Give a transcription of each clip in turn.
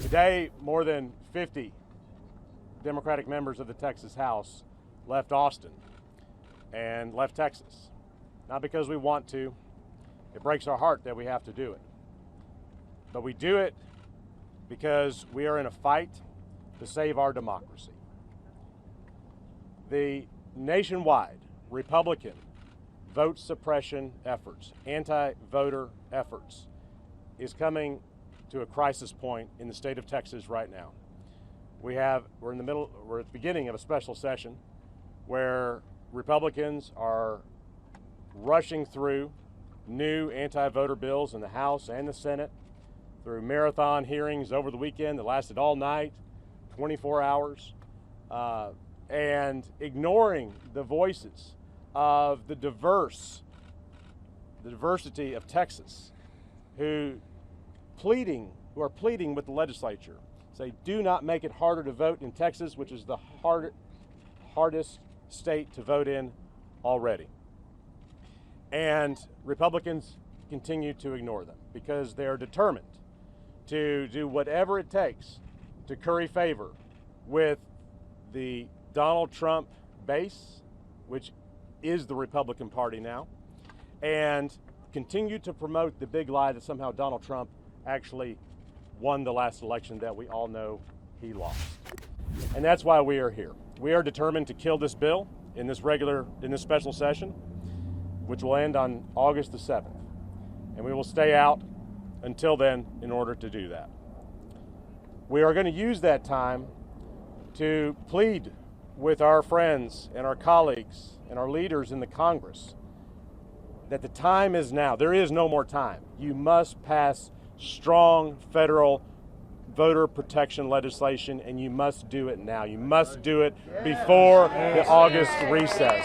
Today, more than 50 Democratic members of the Texas House left Austin and left Texas. Not because we want to. It breaks our heart that we have to do it. But we do it because we are in a fight to save our democracy. The nationwide Republican vote suppression efforts, anti-voter efforts, is coming to a crisis point in the state of Texas right now. We're at the beginning of a special session where Republicans are rushing through new anti-voter bills in the House and the Senate through marathon hearings over the weekend that lasted all night, 24 hours, and ignoring the voices of the diversity of Texas who are pleading with the legislature. Say, do not make it harder to vote in Texas, which is the hardest state to vote in already. And Republicans continue to ignore them because they're determined to do whatever it takes to curry favor with the Donald Trump base, which is the Republican Party now, and continue to promote the big lie that somehow Donald Trump actually won the last election that we all know he lost. And that's why we are here. We are determined to kill this bill in this special session, which will end on August the 7th. And we will stay out until then in order to do that. We are going to use that time to plead with our friends and our colleagues and our leaders in the Congress that the time is now. There is no more time. You must pass strong federal voter protection legislation, and you must do it now. You must do it before the August recess.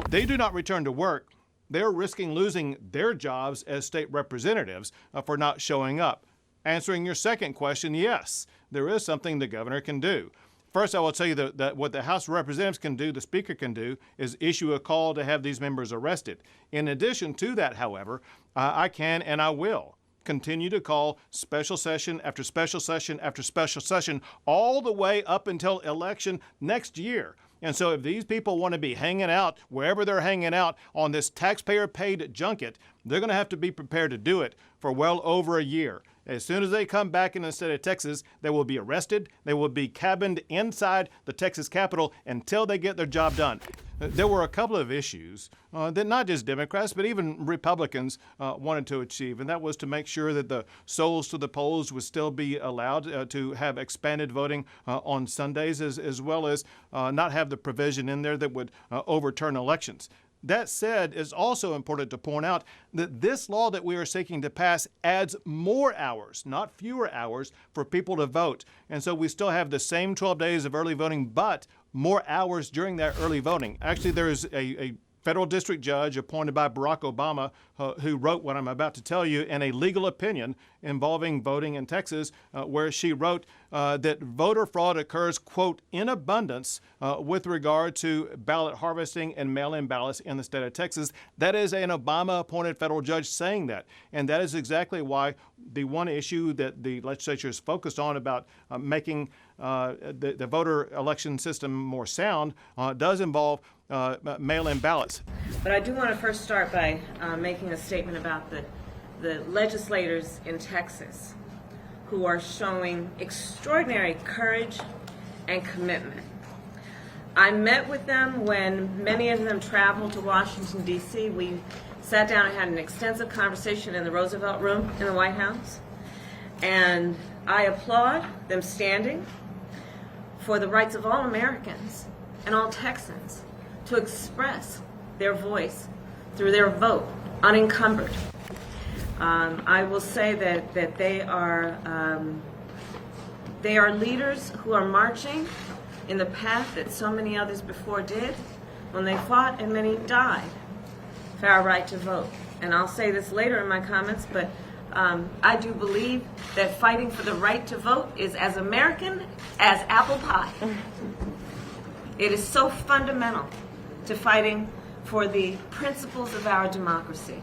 They do not return to work. They're risking losing their jobs as state representatives for not showing up. Answering your second question, yes, there is something the governor can do. First, I will tell you that what the House of Representatives can do, the Speaker can do, is issue a call to have these members arrested. In addition to that, however, I can and I will continue to call special session after special session after special session all the way up until election next year. And so if these people want to be hanging out wherever they're hanging out on this taxpayer-paid junket, they're going to have to be prepared to do it for well over a year. As soon as they come back in the state of Texas, they will be arrested. They will be cabined inside the Texas Capitol until they get their job done. There were a couple of issues that not just Democrats, but even Republicans wanted to achieve, and that was to make sure that the souls to the polls would still be allowed to have expanded voting on Sundays, as well as not have the provision in there that would overturn elections. That said, it's also important to point out that this law that we are seeking to pass adds more hours, not fewer hours, for people to vote. And so we still have the same 12 days of early voting, but more hours during that early voting. Actually, there is a federal district judge appointed by Barack Obama who wrote what I'm about to tell you in a legal opinion involving voting in Texas, where she wrote that voter fraud occurs, quote, in abundance with regard to ballot harvesting and mail-in ballots in the state of Texas. That is an Obama-appointed federal judge saying that. And that is exactly why the one issue that the legislature is focused on about making the voter election system more sound does involve mail-in ballots. But I do want to first start by making a statement about the legislators in Texas who are showing extraordinary courage and commitment. I met with them when many of them traveled to Washington, D.C. We sat down and had an extensive conversation in the Roosevelt Room in the White House. And I applaud them standing for the rights of all Americans and all Texans to express their voice through their vote, unencumbered. I will say that they are leaders who are marching in the path that so many others before did when they fought and many died for our right to vote. And I'll say this later in my comments, but I do believe that fighting for the right to vote is as American as apple pie. It is so fundamental to fighting for the principles of our democracy.